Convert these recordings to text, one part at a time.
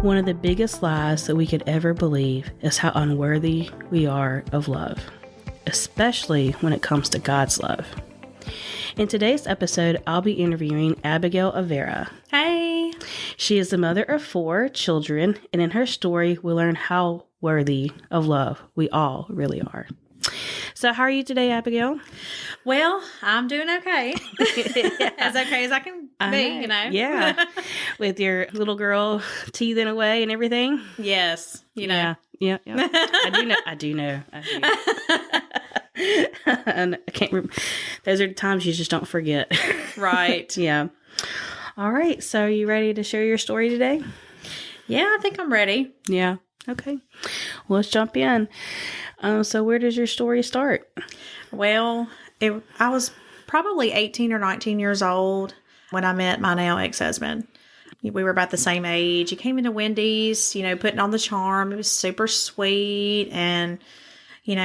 One of the biggest lies that we could ever believe is how unworthy we are of love, especially when it comes to God's love. In today's episode, I'll be interviewing Abigail Avara. Hey! She is the mother of 4 children, and in her story, we'll learn how worthy of love we all really are. So how are you today, Abigail? Well, I'm doing okay. As okay as I can be, you know? Yeah. With your little girl teething away and everything? Yes. You know. Yeah. I do know. And I can't remember. Those are the times you just don't forget. Right. Yeah. All right. So are you ready to share your story today? Yeah, I think I'm ready. Yeah. Okay. Well, let's jump in. So where does your story start? Well, I was probably 18 or 19 years old when I met my now ex-husband. We were about the same age. He came into Wendy's, putting on the charm. It was super sweet. And, we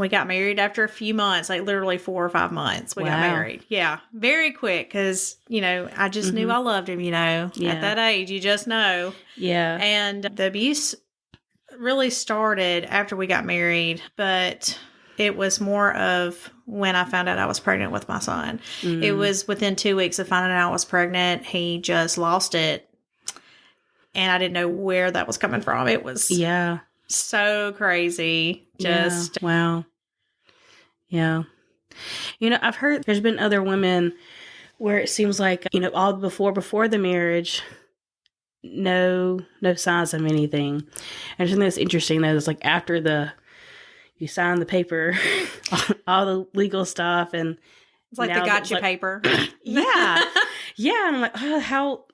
got married after a few months, like literally 4 or 5 months. We got married. Yeah. Very quick because, I just knew I loved him, At that age, you just know. Yeah. And the abuse really started after we got married, but it was more of when I found out I was pregnant with my son. It was within 2 weeks of finding out I was pregnant. He just lost it. And I didn't know where that was coming from. It was so crazy. Wow. Yeah. I've heard there's been other women where it seems like, all before the marriage, no signs of anything. And I think that's interesting though. It's like after you sign the paper, all the legal stuff, and it's like the gotcha paper. Yeah. Yeah. And I'm like, oh, how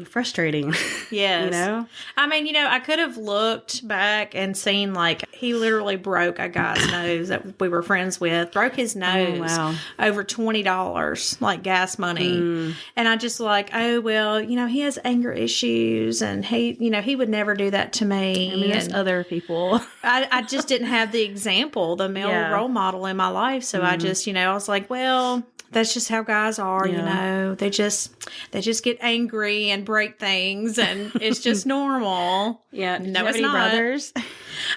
frustrating. Yes. I mean, I could have looked back and seen like he literally broke a guy's nose that we were friends with, broke his nose over $20, like gas money. And I just like, oh, well, he has anger issues and he would never do that to me. I mean, there's other people. I just didn't have the example, the male role model in my life. So I just, I was like, well, that's just how guys are, They just get angry and break things, and it's just normal. Yeah. No, it's not. Brothers?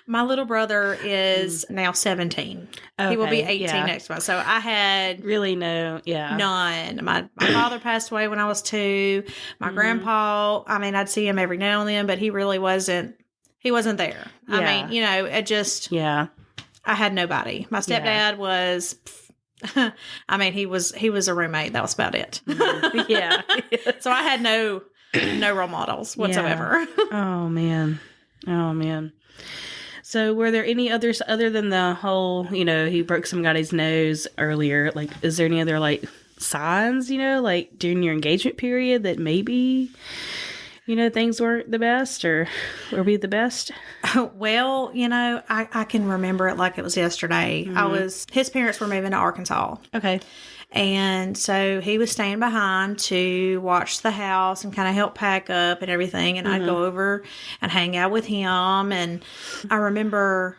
My little brother is now 17. Okay. He will be 18 next month. So I had none. My father passed away when I was 2. My grandpa, I'd see him every now and then, but he really wasn't. He wasn't there. Yeah. I mean, it just. Yeah. I had nobody. My stepdad was. He was a roommate. That was about it. Yeah. So I had no role models whatsoever. Oh man. So were there any others other than the whole, he broke some guy's nose earlier? Like, is there any other like signs, like during your engagement period that maybe, things weren't the best or be the best? Well, I can remember it like it was yesterday. His parents were moving to Arkansas. Okay. And so he was staying behind to watch the house and kind of help pack up and everything. And I'd go over and hang out with him. And I remember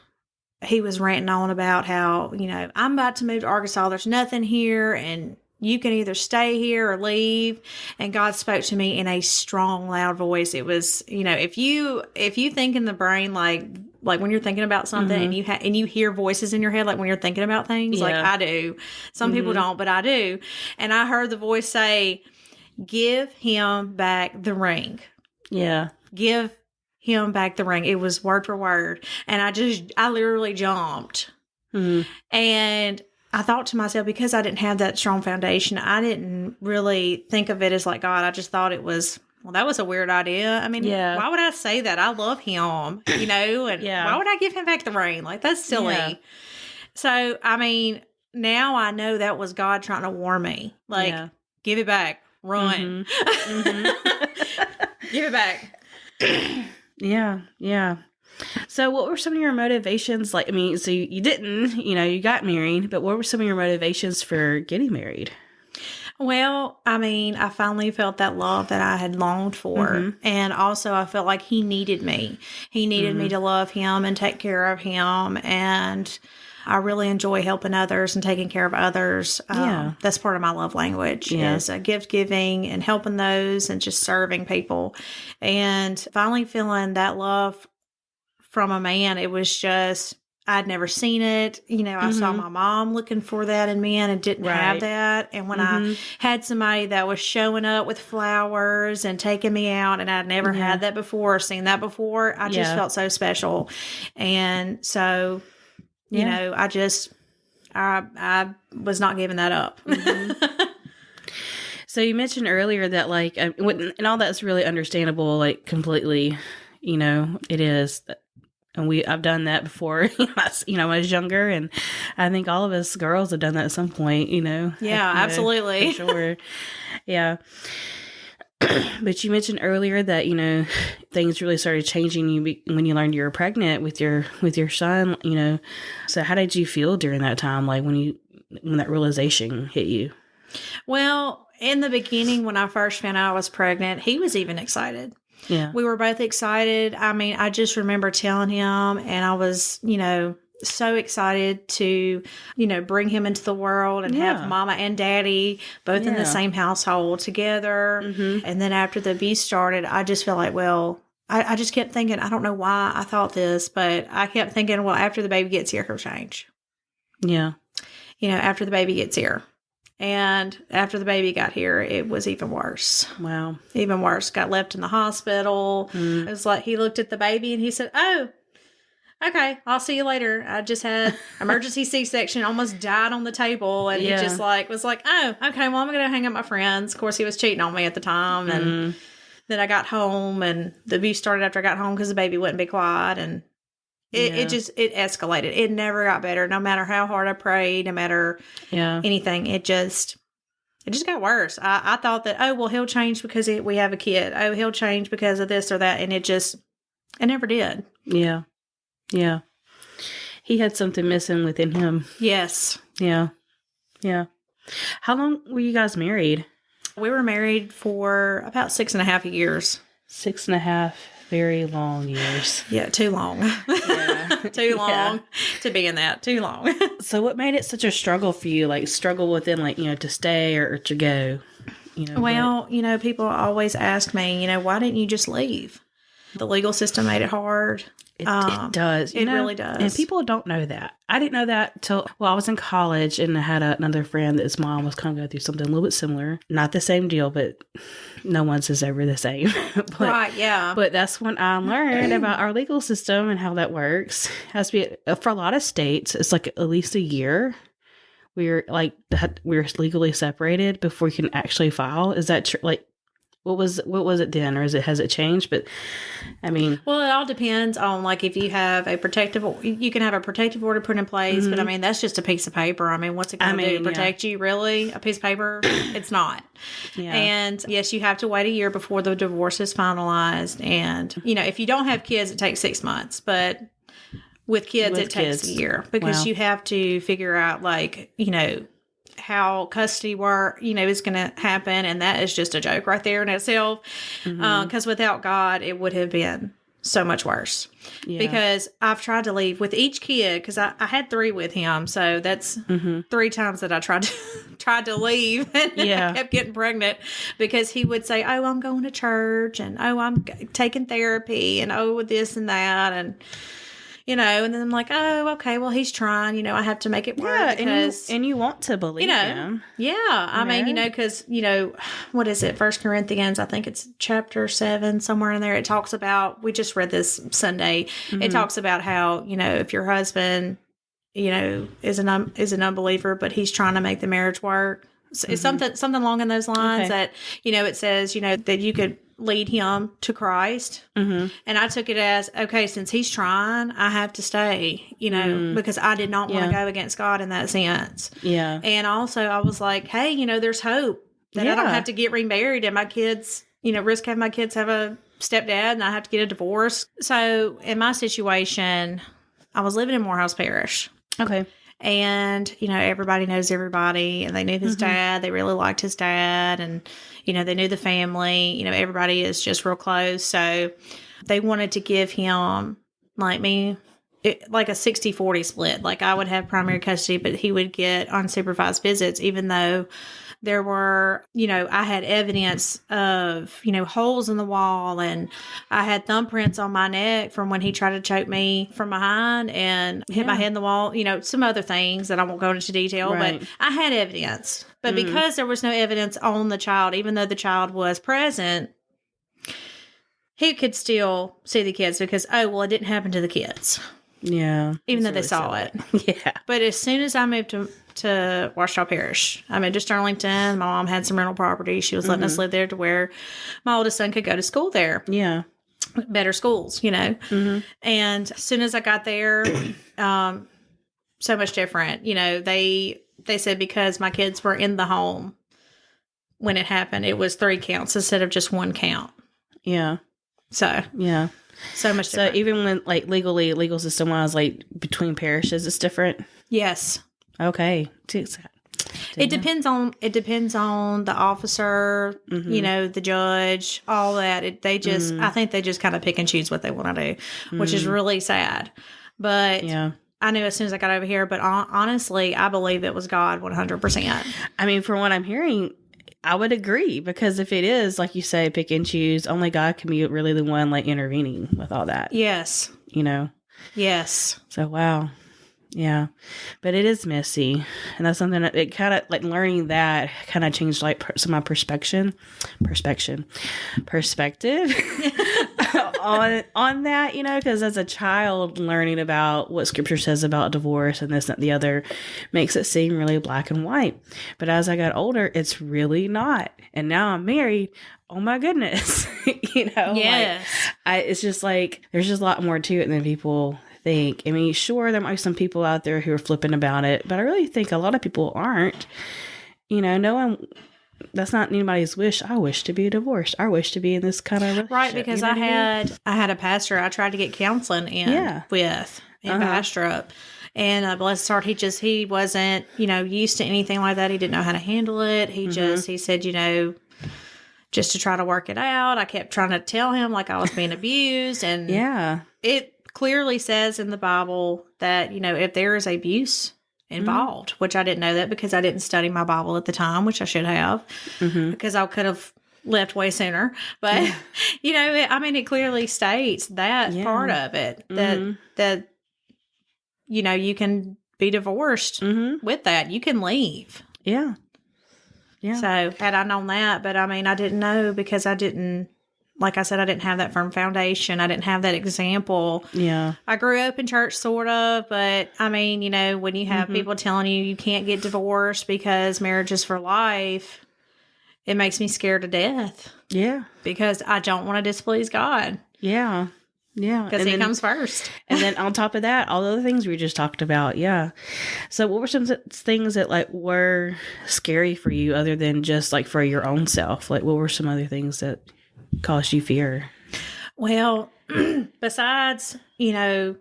he was ranting on about how, I'm about to move to Arkansas. There's nothing here. And you can either stay here or leave. And God spoke to me in a strong, loud voice. It was, if you think in the brain, like when you're thinking about something and you hear voices in your head, like when you're thinking about things, like I do. Some people don't, but I do. And I heard the voice say, give him back the ring. Yeah. Give him back the ring. It was word for word. And I literally jumped. And I thought to myself, because I didn't have that strong foundation, I didn't really think of it as like God. I just thought it was, well, that was a weird idea. I mean, why would I say that? I love him, and why would I give him back the ring? Like, that's silly. Yeah. So, now I know that was God trying to warn me. Like, give it back. Run. Give it back. Yeah. So what were some of your motivations? Like, so you didn't, you got married, but what were some of your motivations for getting married? Well, I finally felt that love that I had longed for. And also I felt like he needed me. He needed me to love him and take care of him. And I really enjoy helping others and taking care of others. Yeah. That's part of my love language Yeah. is gift giving and helping those and just serving people. And finally feeling that love from a man, it was just, I'd never seen it. I saw my mom looking for that in men and didn't have Right. that. And when I had somebody that was showing up with flowers and taking me out, and I'd never had that before or seen that before, I just felt so special. And so, I was not giving that up. So you mentioned earlier that like, and all that's really understandable, like completely, it is. And I've done that before, when I was younger, and I think all of us girls have done that at some point, Yeah, absolutely. For sure. Yeah. But you mentioned earlier that, things really started changing when you learned you were pregnant with your son, so how did you feel during that time? Like when that realization hit you? Well, in the beginning, when I first found out I was pregnant, he was even excited. Yeah. We were both excited. I mean, I just remember telling him, and I was, so excited to, bring him into the world and have mama and daddy both in the same household together. And then after the abuse started, I just felt like, well, I just kept thinking, I don't know why I thought this, but I kept thinking, well, after the baby gets here, he'll change. Yeah. After the baby gets here. And after the baby got here, it was even worse. Wow. Even worse. Got left in the hospital. It was like he looked at the baby and he said, "Oh, okay, I'll see you later. I just had emergency C-section, almost died on the table." And he just was like, "Oh, okay, well, I'm going to hang up my friends." Of course, he was cheating on me at the time. And then I got home, and the abuse started after I got home because the baby wouldn't be quiet. And it escalated. It never got better, no matter how hard I prayed, no matter anything. It just got worse. I thought that, oh, well, he'll change because we have a kid. Oh, he'll change because of this or that. And it never did. Yeah. Yeah. He had something missing within him. Yes. Yeah. Yeah. How long were you guys married? We were married for about 6.5 years. 6.5 very long years. Yeah, too long. Yeah. Too long to be in that. Too long. So what made it such a struggle for you? Like struggle within, like, to stay or to go? Well, people always ask me, why didn't you just leave? The legal system made it hard. It does. It really does. And people don't know that. I didn't know that till, I was in college and I had another friend that his mom was kind of going through something a little bit similar. Not the same deal, but no one's is ever the same. Right, yeah. But that's when I learned about our legal system and how that works. It has to be, for a lot of states, it's like at least a year. We're legally separated before you can actually file. Is that true? Like, what was it then, or has it changed? But I mean, well, it all depends on, like, if you have you can have a protective order put in place, but I mean, that's just a piece of paper. I mean, what's it going to do? Protect you, really? A piece of paper? It's not. Yeah. And yes, you have to wait a year before the divorce is finalized. And, if you don't have kids, it takes 6 months, but with kids, it takes a year because you have to figure out, like, how custody work, is going to happen. And that is just a joke right there in itself. Because without God, it would have been so much worse. Yeah. Because I've tried to leave with each kid, because I had 3 with him. So that's 3 times that I tried to leave, and I kept getting pregnant because he would say, "Oh, I'm going to church," and "Oh, I'm taking therapy," and "Oh, this and that." And and then I'm like, oh, okay, well, he's trying, I have to make it work. Because, and you want to believe him. Yeah. I mean, because, what is it? 1 Corinthians, I think it's chapter 7, somewhere in there. It talks about, we just read this Sunday. It talks about how, if your husband, is an unbeliever, but he's trying to make the marriage work. So it's something along in those lines that, it says, that you could lead him to Christ. And I took it as, okay, since he's trying, I have to stay, because I did not want to go against God in that sense. Yeah. And also I was like, hey, there's hope that I don't have to get remarried and my kids, risk having my kids have a stepdad and I have to get a divorce. So in my situation, I was living in Morehouse Parish. Okay. And, everybody knows everybody, and they knew his dad. They really liked his dad, and, they knew the family. Everybody is just real close. So they wanted to give him, like me like a 60-40 split. Like I would have primary custody, but he would get unsupervised visits, even though there were, I had evidence of, holes in the wall, and I had thumbprints on my neck from when he tried to choke me from behind and hit my head in the wall, some other things that I won't go into detail, Right. but I had evidence. But because there was no evidence on the child, even though the child was present, he could still see the kids because, it didn't happen to the kids. Yeah. Even though they saw it. Yeah. But as soon as I moved to Ouachita Parish, I moved to Sterlington. My mom had some rental property. She was letting us live there to where my oldest son could go to school there. Yeah. Better schools, And as soon as I got there, so much different. They said because my kids were in the home when it happened, it was 3 counts instead of just 1 count. Yeah. So, yeah. So much different. So even when, like, legally, legal system-wise, like, between parishes, it's different? Yes. Okay. It depends on the officer, the judge, all that. I think they just kind of pick and choose what they want to do, which is really sad. But I knew as soon as I got over here, but honestly, I believe it was God 100%. I mean, from what I'm hearing, I would agree, because if it is, like you say, pick and choose, only God can be really the one, like, intervening with all that. Yes. Yes. So, wow. Yeah. But it is messy. And that's something that it kind of, like, learning that kind of changed, like, some of my perspective on that, because as a child, learning about what scripture says about divorce and this and the other makes it seem really black and white. But as I got older, it's really not. And now I'm married. Oh my goodness. Yes. It's just like, there's just a lot more to it than people think. I mean, sure, there might be some people out there who are flippant about it, but I really think a lot of people aren't. No one, that's not anybody's wish. I wish to be divorced. I wish to be in this kind of relationship. Right, because I had a pastor I tried to get counseling with in Bastrop. And bless his heart, he wasn't, used to anything like that. He didn't know how to handle it. He said, just to try to work it out. I kept trying to tell him like I was being abused. And it clearly says in the Bible that, if there is abuse involved, which I didn't know that because I didn't study my Bible at the time, which I should have, because I could have left way sooner. But, it clearly states that part of it, that, you can be divorced with that. You can leave. Yeah. Yeah. So had I known that, but I didn't know because I didn't, like I said, I didn't have that firm foundation. I didn't have that example. Yeah. I grew up in church, sort of, but when you have people telling you can't get divorced because marriage is for life, it makes me scared to death. Yeah. Because I don't want to displease God. Yeah. Yeah. Because he comes first. And then on top of that, all the other things we just talked about. Yeah. So what were some things that, like, were scary for you other than just, like, for your own self? Like, what were some other things that caused you fear? Well, besides, the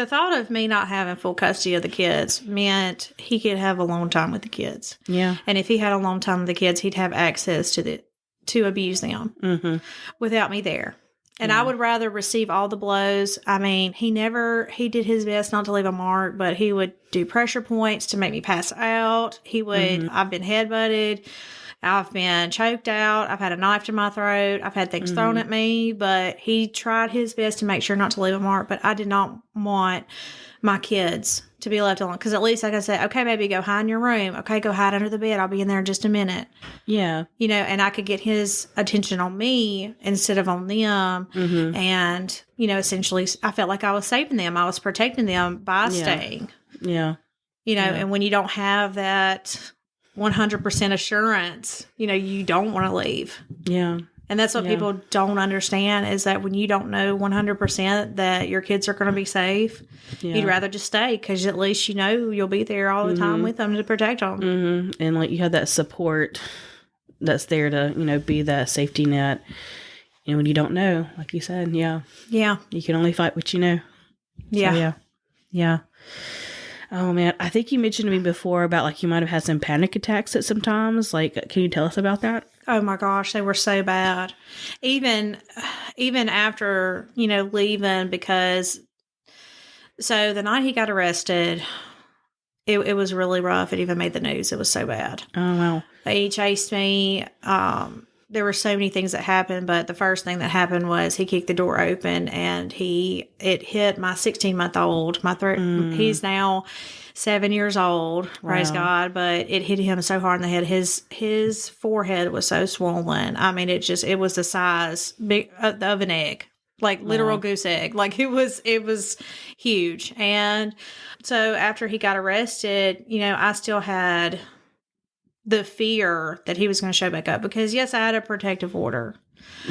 thought of me not having full custody of the kids meant he could have alone time with the kids. Yeah. And if he had alone time with the kids, he'd have access to abuse them without me there. And I would rather receive all the blows. He did his best not to leave a mark, but he would do pressure points to make me pass out. I've been headbutted. I've been choked out. I've had a knife to my throat. I've had things thrown at me, but he tried his best to make sure not to leave a mark. But I did not want my kids to be left alone. Because at least I could say, okay, baby, go hide in your room. Okay, go hide under the bed. I'll be in there in just a minute. Yeah. And I could get his attention on me instead of on them. And, essentially I felt like I was saving them. I was protecting them by staying. Yeah. And when you don't have that 100% assurance, you don't want to leave. Yeah. And that's what people don't understand is that when you don't know 100% that your kids are going to be safe, you'd rather just stay because at least you'll be there all the time with them to protect them. And like you have that support that's there to, be that safety net. And when you don't know, like you said, yeah. You can only fight what you know. Yeah. So, yeah. Oh, man. I think you mentioned to me before about, like, you might have had some panic attacks at some times. Like, can you tell us about that? Oh, my gosh. They were so bad. Even after, leaving because So the night he got arrested, it was really rough. It even made the news. It was so bad. Oh, wow. He chased me. There were so many things that happened, but the first thing that happened was he kicked the door open and it hit my 16-month-old. He's now 7 years old, praise God, but it hit him so hard in the head. His forehead was so swollen. I mean, it was the size of an egg, like literal goose egg. Like it was huge. And so after he got arrested, I still had the fear that he was going to show back up because yes, I had a protective order,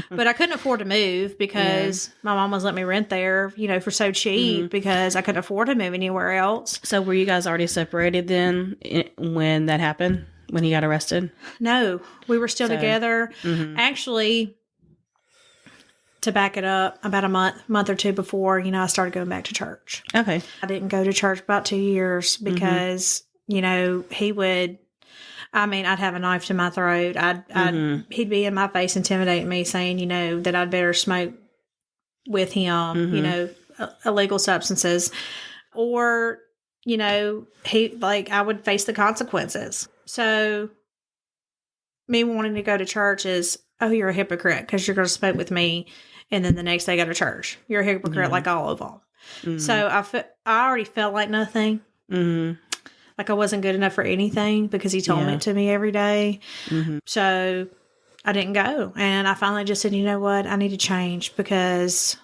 but I couldn't afford to move because my mom was letting me rent there, for so cheap because I couldn't afford to move anywhere else. So were you guys already separated then when that happened, when he got arrested? No, we were still together. Actually, to back it up, about a month or two before, I started going back to church. Okay. I didn't go to church about 2 years because, he would, I'd have a knife to my throat. He'd be in my face intimidating me saying, that I'd better smoke with him, illegal substances. Or, I would face the consequences. So me wanting to go to church is, oh, you're a hypocrite because you're going to smoke with me. And then the next day go to church. You're a hypocrite like all of them. So I already felt like nothing. Like I wasn't good enough for anything because he told it to me every day. So I didn't go. And I finally just said, you know what? I need to change because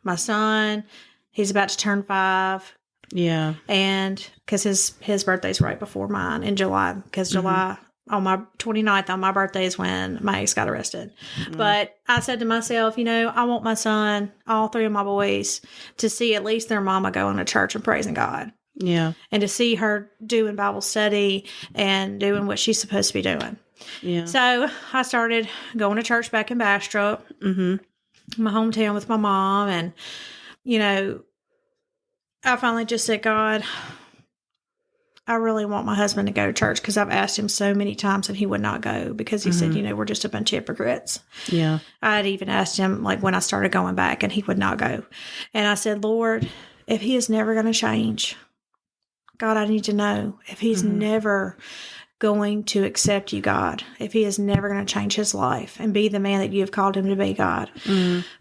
my son, he's about to turn 5. Yeah. And because his birthday's right before mine in July. Because July, on my 29th, on my birthday is when my ex got arrested. But I said to myself, I want my son, all 3 of my boys, to see at least their mama going to church and praising God. Yeah. And to see her doing Bible study and doing what she's supposed to be doing. Yeah. So I started going to church back in Bastrop, my hometown with my mom. And, I finally just said, God, I really want my husband to go to church because I've asked him so many times and he would not go because he said, we're just a bunch of hypocrites. Yeah. I had even asked him like when I started going back and he would not go. And I said, Lord, if he is never going to change, God, I need to know if he's never going to accept you, God, if he is never going to change his life and be the man that you have called him to be, God,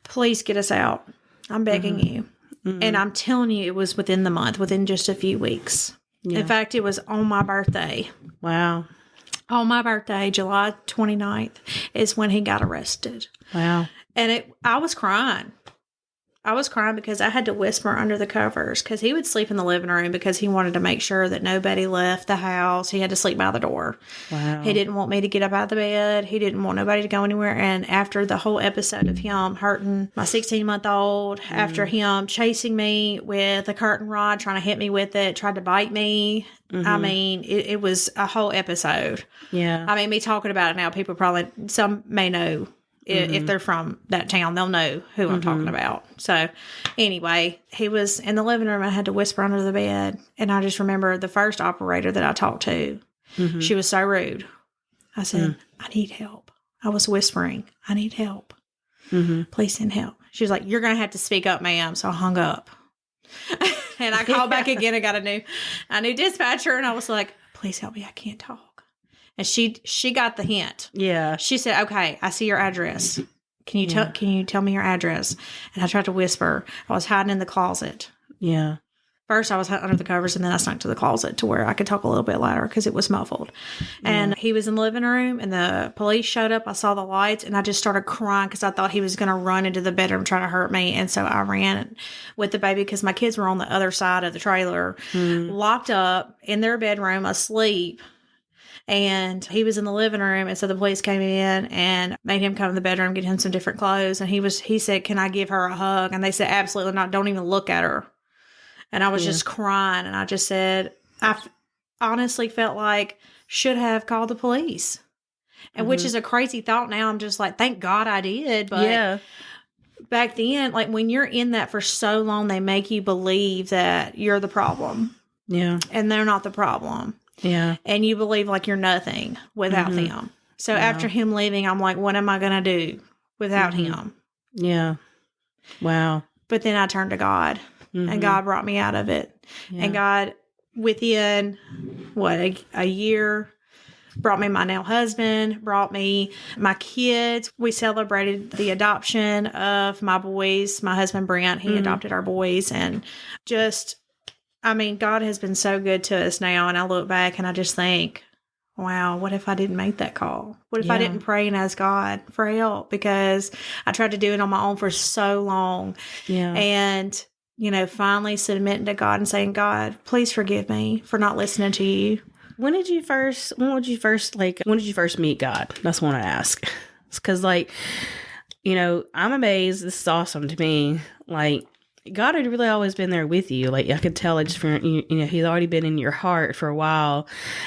please get us out. I'm begging you. And I'm telling you, it was within the month, within just a few weeks. Yeah. In fact, it was on my birthday. Wow. On my birthday, July 29th, is when he got arrested. Wow. And I was crying. I was crying because I had to whisper under the covers because he would sleep in the living room because he wanted to make sure that nobody left the house. He had to sleep by the door. Wow. He didn't want me to get up out of the bed. He didn't want nobody to go anywhere. And after the whole episode of him hurting my 16-month-old, after him chasing me with a curtain rod, trying to hit me with it, tried to bite me, I mean, it was a whole episode. Yeah. I mean, me talking about it now, people probably, some may know. If they're from that town, they'll know who I'm talking about. So anyway, he was in the living room. I had to whisper under the bed. And I just remember the first operator that I talked to, she was so rude. I said, I need help. I was whispering, I need help. Please send help. She was like, you're going to have to speak up, ma'am. So I hung up. And I called back again and got a new dispatcher. And I was like, please help me. I can't talk. And she got the hint. Yeah. She said, okay, I see your address. Can you tell me your address? And I tried to whisper. I was hiding in the closet. Yeah. First, I was under the covers, and then I snuck to the closet to where I could talk a little bit louder because it was muffled. And he was in the living room, and the police showed up. I saw the lights, and I just started crying because I thought he was going to run into the bedroom trying to hurt me. And so I ran with the baby because my kids were on the other side of the trailer, locked up in their bedroom, asleep. And he was in the living room. And so the police came in and made him come in the bedroom, get him some different clothes. And he said, can I give her a hug? And they said, absolutely not. Don't even look at her. And I was just crying. And I just said, I honestly felt like should have called the police. And which is a crazy thought now. I'm just like, thank God I did. But back then, like when you're in that for so long, they make you believe that you're the problem. Yeah. And they're not the problem. Yeah. And you believe like you're nothing without them. So after him leaving, I'm like, what am I going to do without him? Yeah. Wow. But then I turned to God and God brought me out of it. Yeah. And God, within, a year, brought me my now husband, brought me my kids. We celebrated the adoption of my boys. My husband, Brent, he adopted our boys. And just, God has been so good to us now. And I look back and I just think, wow, what if I didn't make that call? What if I didn't pray and ask God for help? Because I tried to do it on my own for so long. Yeah. And, finally submitting to God and saying, God, please forgive me for not listening to you. When did you first meet God? That's what I ask. Because, I'm amazed. This is awesome to me. God had really always been there with you. I could tell just from, he's already been in your heart for a while.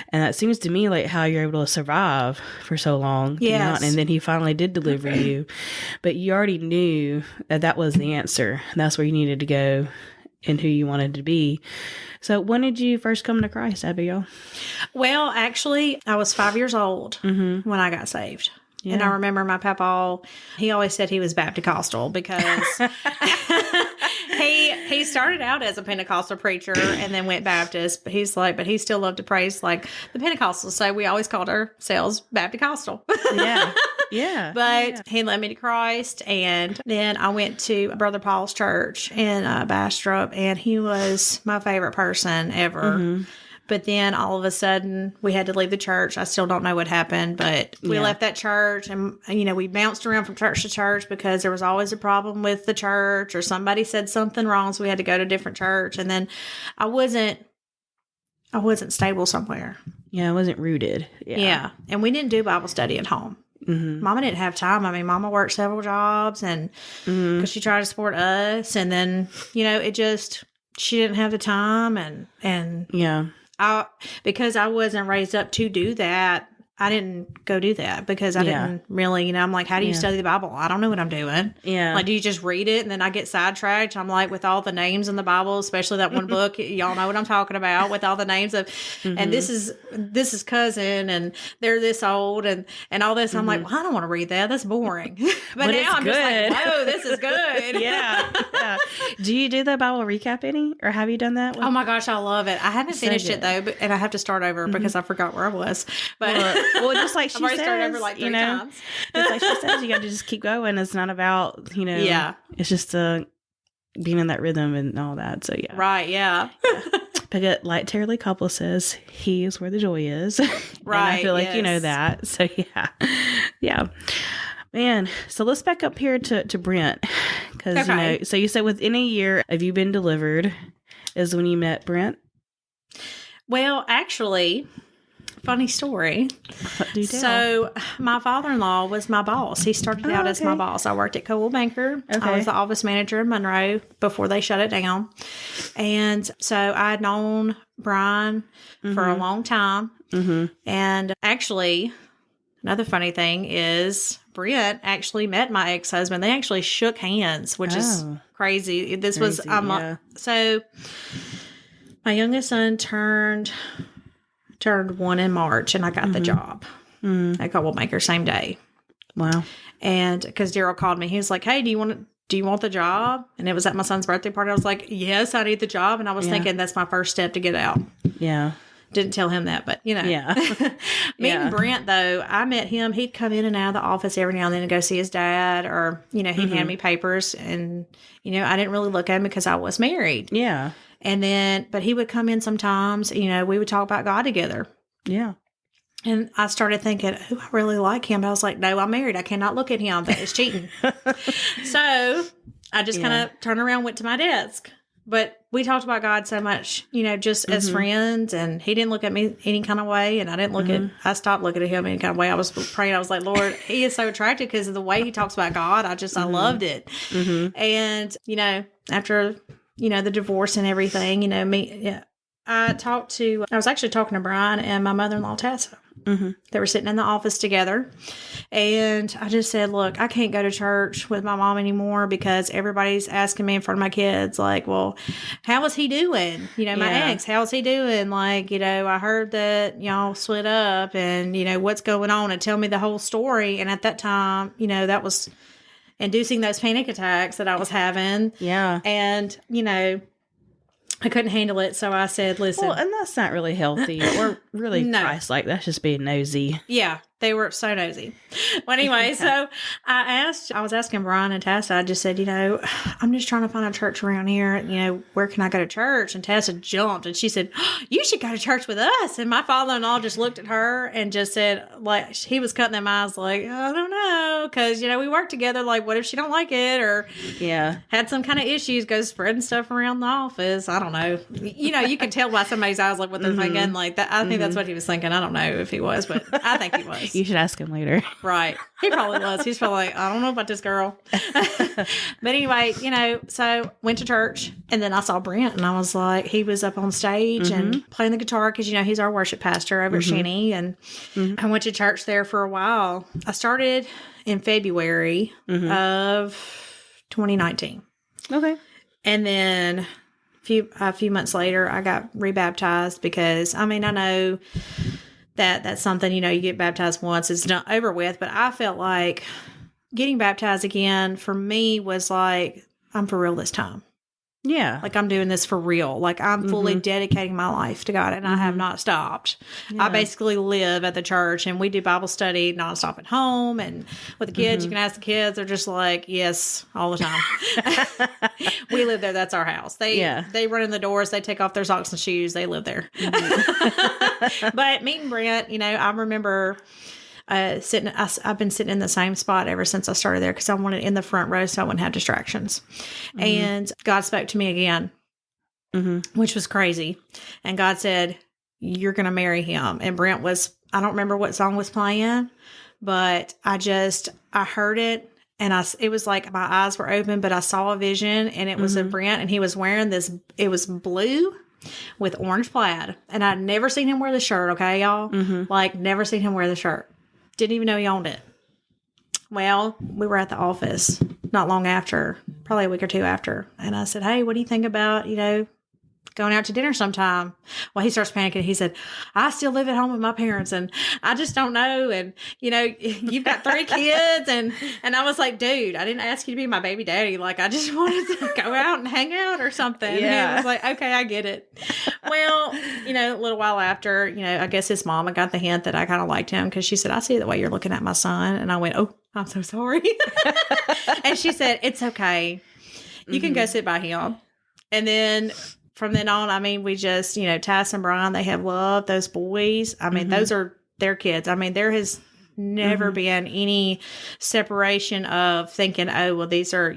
And that seems to me how you're able to survive for so long. Yes. And then he finally did deliver you. But you already knew that was the answer. That's where you needed to go and who you wanted to be. So when did you first come to Christ, Abigail? Well, actually, I was 5 years old when I got saved. Yeah. And I remember my papa, he always said he was Baptist-costal because he started out as a Pentecostal preacher and then went Baptist. But but he still loved to praise the Pentecostals. So we always called ourselves Baptist-costal. Yeah. Yeah. But he led me to Christ. And then I went to Brother Paul's church in Bastrop, and he was my favorite person ever. But then all of a sudden we had to leave the church. I still don't know what happened, but we left that church and, we bounced around from church to church because there was always a problem with the church or somebody said something wrong. So we had to go to a different church. And then I wasn't stable somewhere. Yeah. I wasn't rooted. Yeah. And we didn't do Bible study at home. Mama didn't have time. Mama worked several jobs and because she tried to support us. And then, she didn't have the time and yeah. Because I wasn't raised up to do that, I didn't go do that because I didn't really, I'm like, how do you study the Bible? I don't know what I'm doing. Yeah. Do you just read it? And then I get sidetracked. I'm with all the names in the Bible, especially that one book, y'all know what I'm talking about with all the names of, and this is cousin and they're this old and all this. I'm well, I don't want to read that. That's boring. but now I'm good. Just whoa, this is good. Yeah. Do you do the Bible recap any or have you done that? Oh my gosh, I love it. I haven't finished it though, and I have to start over because I forgot where I was. But well, just like she says, started over 3 times. Just like she says, you got to just keep going. It's not about, it's just being in that rhythm and all that. So, yeah. Right, yeah. But like Terry Coppola says, he is where the joy is. Right. And I feel like you know that. So, yeah. Yeah. Man, so let's back up here to Brent. Because, so you said within a year of you been delivered is when you met Brent? Well, actually, funny story. What do you tell? So my father-in-law was my boss. He started out as my boss. I worked at Coldwell Banker. I was the office manager in Monroe before they shut it down. And so I had known Brian for a long time. And actually, another funny thing is Brent actually met my ex-husband. They actually shook hands, which is crazy. This was so my youngest son turned 1 in March, and I got the job at Coldwell Banker same day. Wow! And because Daryl called me, he was like, "Hey, do you want the job?" And it was at my son's birthday party. I was like, "Yes, I need the job." And I was thinking that's my first step to get out. Yeah. Didn't tell him that, but Yeah. Meeting Brent though, I met him. He'd come in and out of the office every now and then to go see his dad, or he'd hand me papers, and I didn't really look at him because I was married. Yeah. And then, but he would come in sometimes, we would talk about God together. Yeah. And I started thinking, oh, I really like him. But I was like, no, I'm married. I cannot look at him. That is cheating. So I just kind of turned around, went to my desk. But we talked about God so much, just as friends. And he didn't look at me any kind of way. And I didn't I stopped looking at him any kind of way. I was praying. I was like, Lord, he is so attractive because of the way he talks about God. I loved it. And, after the divorce and everything, I was actually talking to Brian and my mother-in-law, Tessa. They were sitting in the office together. And I just said, look, I can't go to church with my mom anymore because everybody's asking me in front of my kids, like, well, how is he doing? My ex, how is he doing? Like, I heard that y'all split up and, what's going on, and tell me the whole story. And at that time, that was inducing those panic attacks that I was having. Yeah. And, I couldn't handle it, so I said, listen. Well, and that's not really healthy or really No. Christ-like. That's just being nosy. Yeah, they were so nosy. Well, anyway, so I was asking Brian and Tessa, I just said, I'm just trying to find a church around here. Where can I go to church? And Tessa jumped and she said, you should go to church with us. And my father-in-law just looked at her and just said, like, he was cutting them eyes like, I don't know. Cause, we work together. Like, what if she don't like it? Or had some kind of issues, go spreading stuff around the office. I don't know. You can tell by somebody's eyes, like what they're thinking. Like that. I think that's what he was thinking. I don't know if he was, but I think he was. You should ask him later. Right. He probably was. He's probably like, I don't know about this girl. But anyway, so went to church and then I saw Brent and I was like, he was up on stage and playing the guitar because, he's our worship pastor over at Shinny. And I went to church there for a while. I started in February of 2019. Okay. And then a few months later, I got rebaptized because, I know that's something, you get baptized once, it's not over with. But I felt like getting baptized again for me was like, I'm for real this time. Yeah. Like I'm doing this for real. Like I'm fully dedicating my life to God and I have not stopped. Yeah. I basically live at the church and we do Bible study nonstop at home. And with the kids, you can ask the kids, they're just like, yes, all the time. We live there. That's our house. They run in the doors. They take off their socks and shoes. They live there. But meeting Brent, I remember I've been sitting in the same spot ever since I started there because I wanted in the front row so I wouldn't have distractions. And God spoke to me again, which was crazy. And God said, you're going to marry him. And Brent I don't remember what song was playing, but I heard it. And it was like my eyes were open, but I saw a vision and it was of Brent and he was wearing it was blue with orange plaid. And I'd never seen him wear the shirt. Okay, y'all? Like never seen him wear the shirt. Didn't even know he owned it. Well, we were at the office not long after, probably a week or two after. And I said, hey, what do you think about, going out to dinner sometime? Well, he starts panicking. He said, I still live at home with my parents and I just don't know. And, you've got 3 kids. And I was like, dude, I didn't ask you to be my baby daddy. Like, I just wanted to go out and hang out or something. Yeah. And he was like, okay, I get it. Well, a little while after, I guess his mama got the hint that I kind of liked him because she said, I see the way you're looking at my son. And I went, oh, I'm so sorry. And she said, it's okay. You can go sit by him. And then from then on, we just, Tass and Brian, they have loved those boys. Those are their kids. There has never been any separation of thinking, oh, well, these are,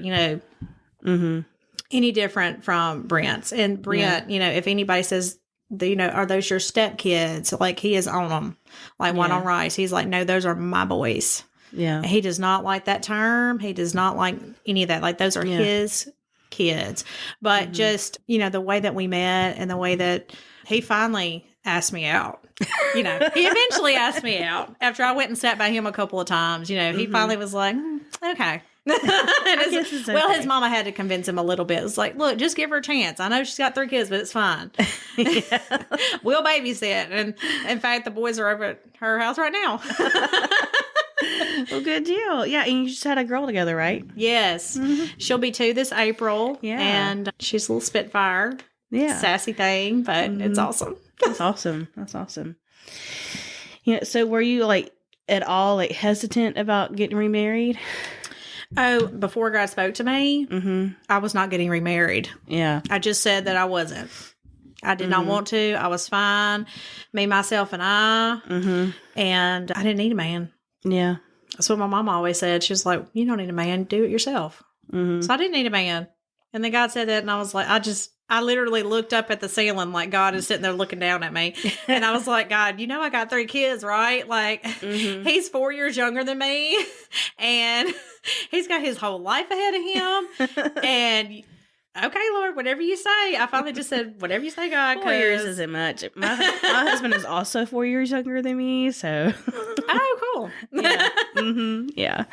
any different from Brent's. And Brent, if anybody says, are those your stepkids? Like, he is on them, like one on rice. He's like, no, those are my boys. Yeah. And he does not like that term. He does not like any of that. Like, those are his kids. But just, the way that we met and the way that he finally asked me out. He eventually asked me out after I went and sat by him a couple of times. He finally was like, okay. Well, his mama had to convince him a little bit. It's like, look, just give her a chance. I know she's got 3 kids, but it's fine. We'll babysit. And in fact, the boys are over at her house right now. Well, good deal. Yeah, and you just had a girl together, right? Yes. She'll be 2 this April. Yeah. And she's a little Spitfire. Yeah. Sassy thing, but it's awesome. That's awesome. That's awesome. So were you at all hesitant about getting remarried? Oh, before God spoke to me, I was not getting remarried. Yeah. I just said that I wasn't. I did not want to. I was fine. Me, myself, and I. And I didn't need a man. Yeah. That's what my mom always said. She was like, you don't need a man. Do it yourself. So I didn't need a man. And then God said that, and I was like, I literally looked up at the ceiling like God is sitting there looking down at me. And I was like, God, I got 3 kids, right? Like, he's 4 years younger than me. And he's got his whole life ahead of him. And okay, Lord, whatever you say. I finally just said, whatever you say, God. 4 years isn't much. My husband is also 4 years younger than me, so. Oh, cool. Yeah. Yeah.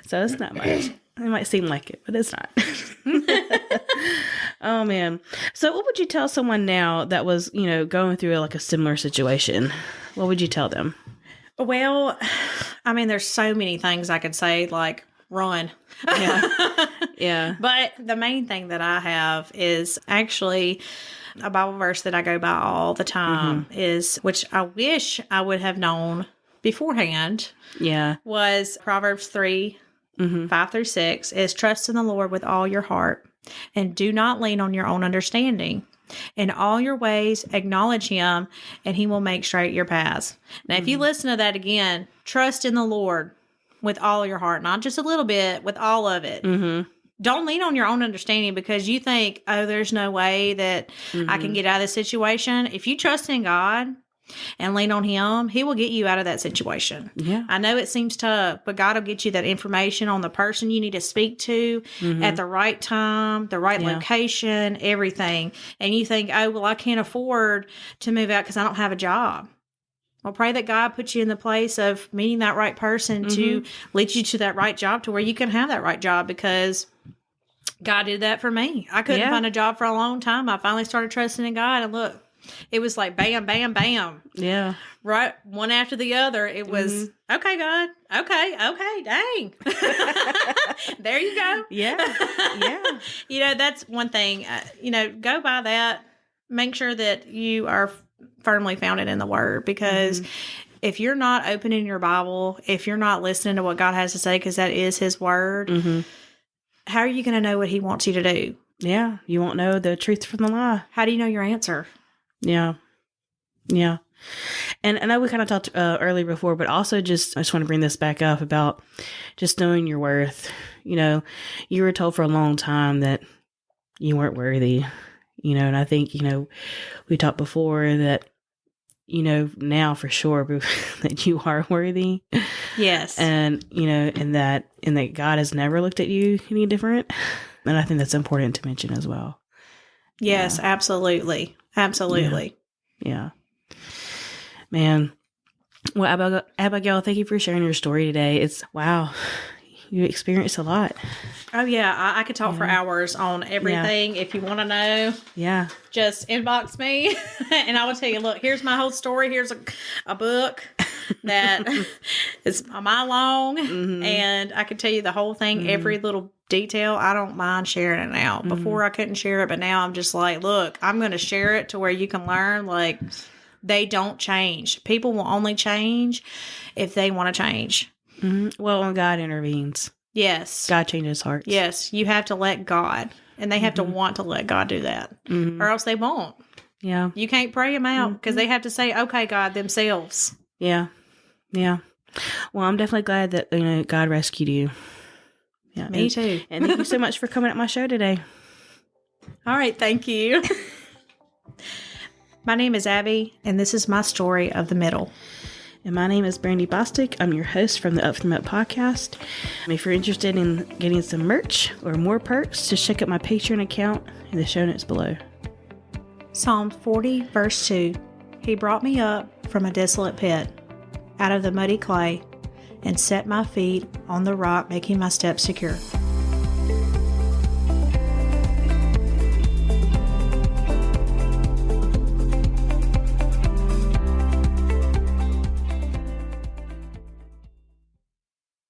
So it's not much. It might seem like it, but it's not. Oh, man. So what would you tell someone now that was, going through a similar situation? What would you tell them? Well, there's so many things I could say, like, run. Yeah. Yeah. But the main thing that I have is actually A Bible verse that I go by all the time is, which I wish I would have known beforehand, Yeah. was Proverbs 3, 5-6, is trust in the Lord with all your heart and do not lean on your own understanding. In all your ways, acknowledge him, and he will make straight your paths. Now, if you listen to that again, trust in the Lord with all your heart, not just a little bit, with all of it. Don't lean on your own understanding because you think, oh, there's no way that I can get out of this situation. If you trust in God and lean on him, he will get you out of that situation. Yeah. I know it seems tough, but God will get you that information on the person you need to speak to at the right time, the right location, everything. And you think, oh, well, I can't afford to move out because I don't have a job. Well, pray that God puts you in the place of meeting that right person to lead you to that right job to where you can have that right job, because God did that for me. I couldn't find a job for a long time. I finally started trusting in God, and look, it was like bam, bam, bam. Yeah. Right. One after the other. It was, okay, God. Okay. Dang. There you go. Yeah. Yeah. That's one thing. Go by that. Make sure that you are firmly founded in the Word, because if you're not opening your Bible, if you're not listening to what God has to say, because that is his Word, how are you going to know what he wants you to do? Yeah. You won't know the truth from the lie. How do you know your answer? Yeah. Yeah. And I know we kind of talked earlier before, but also I just want to bring this back up about just knowing your worth. You were told for a long time that you weren't worthy, and I think, we talked before that, now for sure that you are worthy. Yes. And, and that God has never looked at you any different. And I think that's important to mention as well. Yes, absolutely. Absolutely. Yeah. Man. Well, Abigail, thank you for sharing your story today. Wow. You experienced a lot. Oh, yeah. I could talk for hours on everything. If you want to know, just inbox me and I will tell you, look, here's my whole story. Here's a book that is a mile long, and I could tell you the whole thing, every little detail. I don't mind sharing it now. Before I couldn't share it, but now I'm just like, look, I'm going to share it to where you can learn. Like, they don't change. People will only change if they want to change. Well, when God intervenes. Yes. God changes hearts. Yes. You have to let God, and they have to want to let God do that, or else they won't. Yeah. You can't pray them out because they have to say, okay, God, themselves. Yeah. Yeah. Well, I'm definitely glad that, God rescued you. Yeah. Me too. And thank you so much for coming at my show today. All right. Thank you. My name is Abby, and this is my story of the middle. And my name is Brandy Bostic. I'm your host from the Up From Up podcast. If you're interested in getting some merch or more perks, just check out my Patreon account in the show notes below. Psalm 40, verse 2. He brought me up from a desolate pit, out of the muddy clay, and set my feet on the rock, making my steps secure.